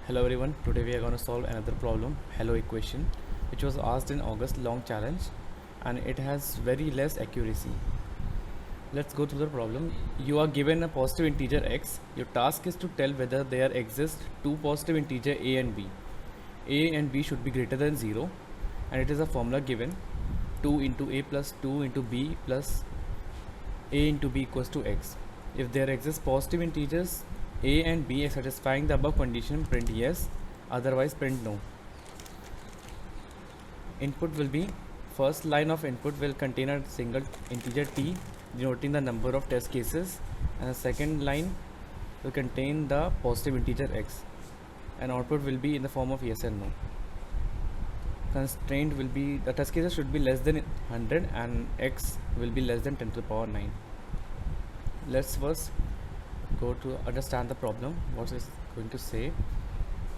Hello everyone, today we are going to solve another problem, hello equation, which was asked in August long challenge and it has very less accuracy. Let's go through the problem. You are given a positive integer x. Your task is to tell whether there exist two positive integer a and b. A and b should be greater than 0 and it is a formula given 2 into a plus 2 into b plus a into b equals to x. If there exist positive integers a and b satisfying the above condition, print yes, otherwise print no. Input will be, first line of input will contain a single integer t denoting the number of test cases, and the second line will contain the positive integer x, and output will be in the form of yes and no. Constraint will be the test cases should be less than 100 and x will be less than 10 to the power 9. Let's first go to understand the problem, what is going to say.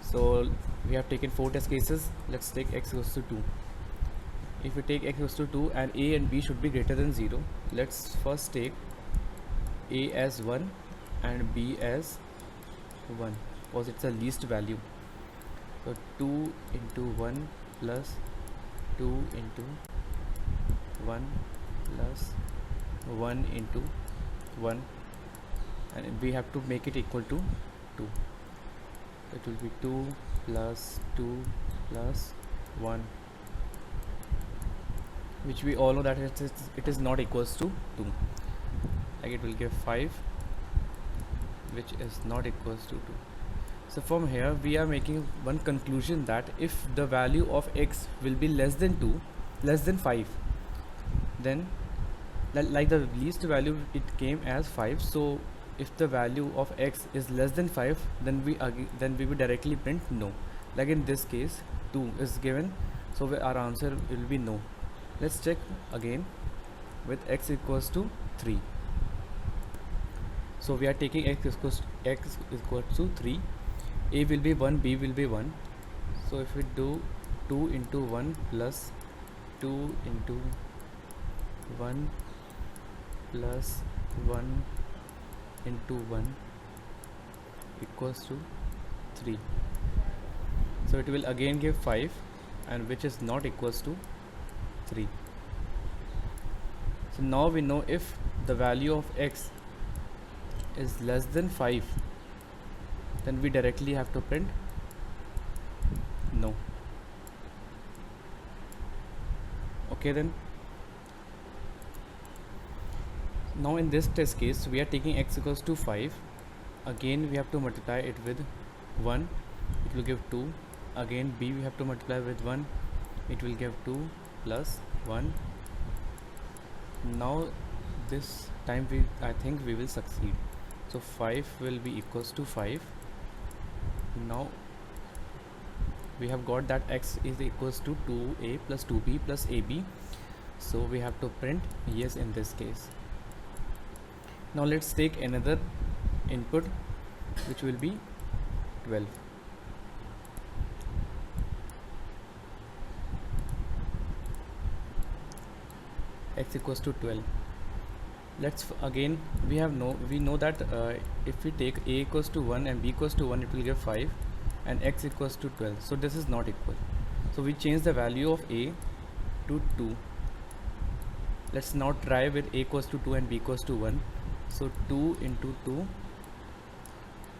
So we have taken 4 test cases. Let's take x equals to 2. If we take x equals to 2 and a and b should be greater than 0, let's first take a as 1 and b as 1 because it's the least value. So 2 into 1 plus 2 into 1 plus 1 into 1, and we have to make it equal to 2. It will be 2 plus 2 plus 1, which we all know that it is not equals to 2. Like it will give 5, which is not equals to 2. So from here we are making one conclusion that if the value of x will be less than 2, less than 5, then like the least value it came as 5. So if the value of x is less than 5, then we will directly print no. Like in this case 2 is given, so our answer will be no. Let's check again with x equals to 3. So we are taking x equals to 3. A will be 1, b will be 1. So if we do 2 into 1 plus 2 into 1 plus 1 into 1 equals to 3. So it will again give 5, and which is not equals to 3. So now we know if the value of x is less than 5, then we directly have to print no. Okay, then now in this test case we are taking x equals to 5. Again we have to multiply it with 1, it will give 2. Again b we have to multiply with 1, it will give 2 plus 1. Now this time I think we will succeed. So 5 will be equals to 5. Now we have got that x is equals to 2a plus 2b plus ab, so we have to print yes in this case. Now let's take another input, which will be 12. X equals to 12. Let's again we know that if we take a equals to 1 and b equals to 1, it will give 5, and x equals to 12. So this is not equal. So we change the value of a to 2. Let's now try with a equals to 2 and b equals to 1. So 2 into 2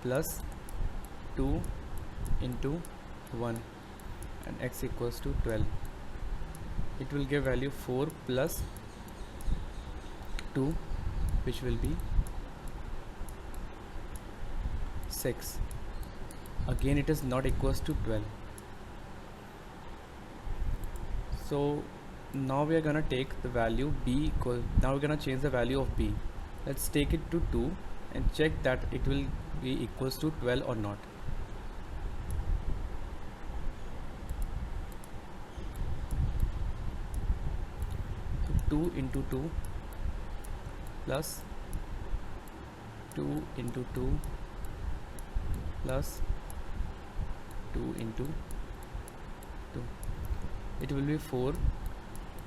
plus 2 into 1, and x equals to 12. It will give value 4 plus 2, which will be 6. Again it is not equals to 12. So now we are gonna take the value b equal, now we're gonna change the value of b. Let's take it to 2 and check that it will be equals to 12 or not. So 2 into 2 plus 2 into 2 plus 2 into 2, it will be 4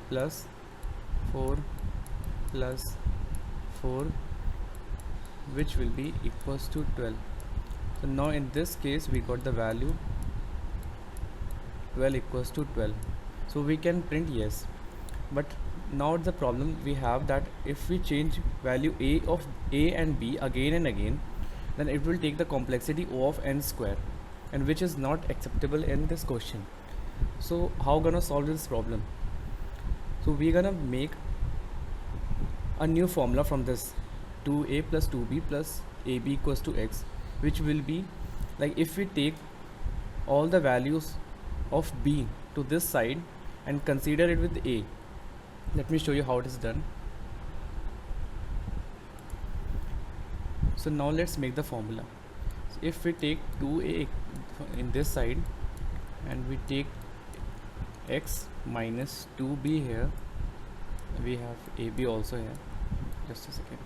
plus 4 plus 4, which will be equals to 12. So now in this case we got the value 12 equals to 12, so we can print yes. But now the problem we have that if we change value a of a and b again and again, then it will take the complexity O of n square, and which is not acceptable in this question. So how gonna solve this problem? So we're gonna make a new formula from this 2a plus 2b plus ab equals to x, which will be like if we take all the values of b to this side and consider it with a. Let me show you how it is done. So now let's make the formula. So if we take 2a in this side and we take x minus 2b here, we have ab also here. Just a second.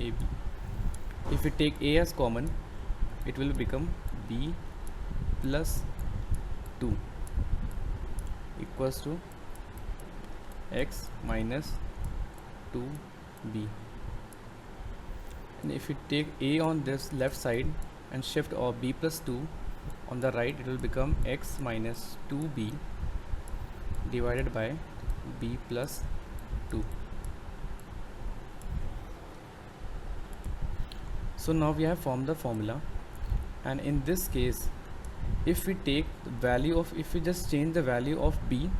ab. If we take a as common, it will become b plus 2 equals to x minus 2b. And if we take a on this left side and shift our b plus 2 on the right, it will become x minus 2b divided by b plus 2. So now we have formed the formula, and in this case if we take the value of, if we just change the value of b,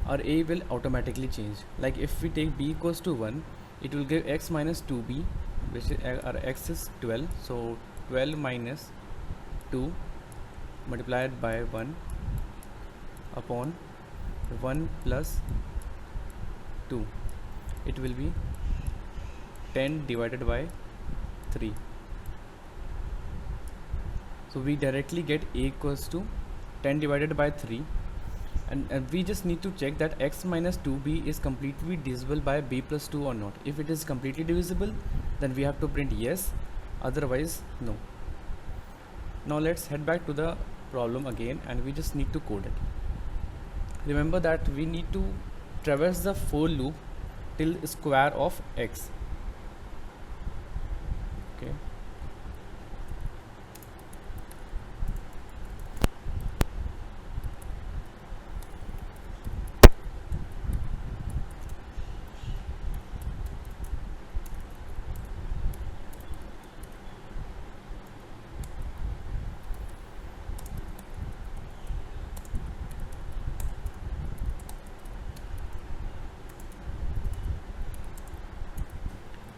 our a will automatically change. Like if we take b equals to 1, it will give x minus 2b, which is our x is 12, so 12 minus 2 multiplied by 1 upon 1 plus 2, it will be 10 divided by 3. So we directly get a equals to 10 divided by 3, and we just need to check that x minus 2b is completely divisible by b plus 2 or not. If it is completely divisible, then we have to print yes, otherwise no. Now let's head back to the problem again, and we just need to code it. Remember that we need to traverse the for loop till square of x. Okay.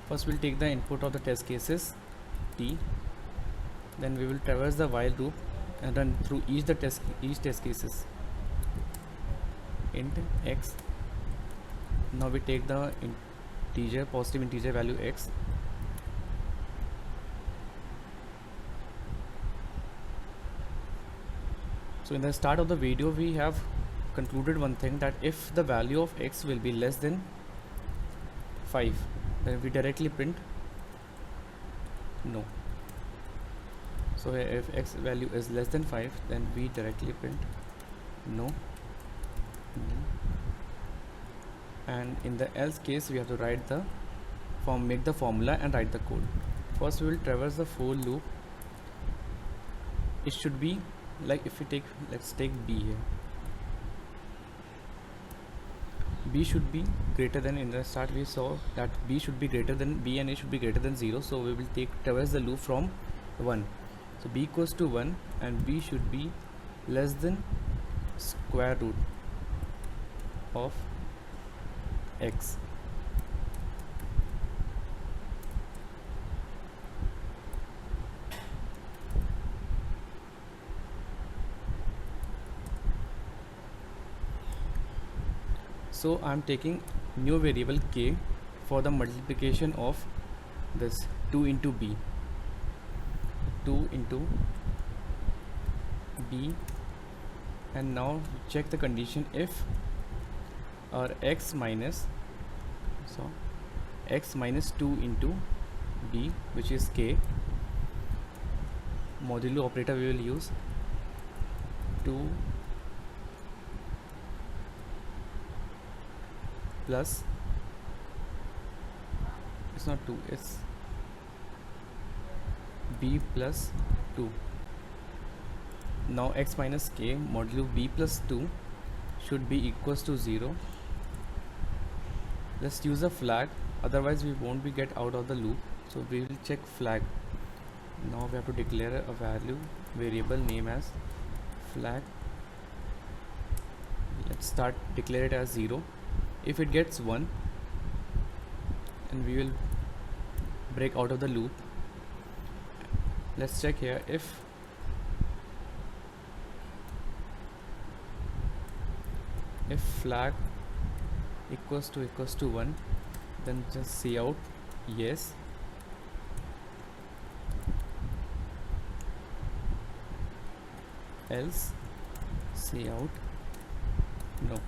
First we'll take the input of the test cases t, then we will traverse the while loop and run through each test cases int x. Now we take the integer, positive integer value x, so in the start of the video we have concluded one thing, that if the value of x will be less than 5, then we directly print no. So if x value is less than 5, then we directly print no. And in the else case we have to write the make the formula and write the code. First we will traverse the for loop. It should be like, if we take, let's take b here, b should be greater than, in the start we saw that b should be greater than, b and a should be greater than 0, so we will traverse the loop from 1. So b equals to 1 and b should be less than square root of x. So I am taking new variable k for the multiplication of this 2 into b, 2 into b, and now check the condition. If our x minus 2 into b, which is k, modulo operator we will use 2 plus, it's not 2, it's b plus 2. Now x minus k modulo b plus 2 should be equals to 0. Let's use a flag, otherwise we won't be get out of the loop. So we will check flag. Now we have to declare a value variable name as flag. Let's start declare it as 0. If it gets 1, and we will break out of the loop. Let's check here. If flag equals to 1, then just see out yes. Else see out no.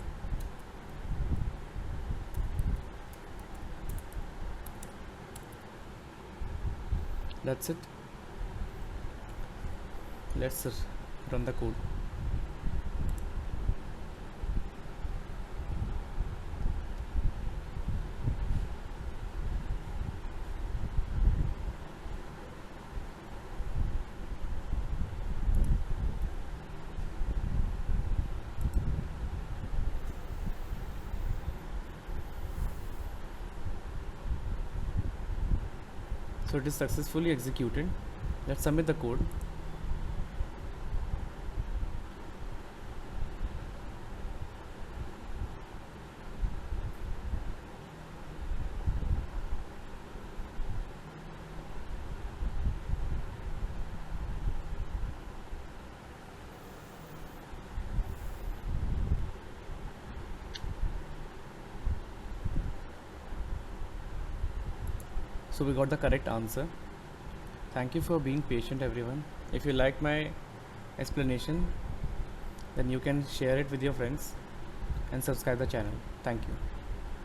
That's it. Let's run the code. So it is successfully executed. Let's submit the code. So we got the correct answer. Thank you for being patient, everyone. If you like my explanation, then you can share it with your friends and subscribe the channel. Thank you.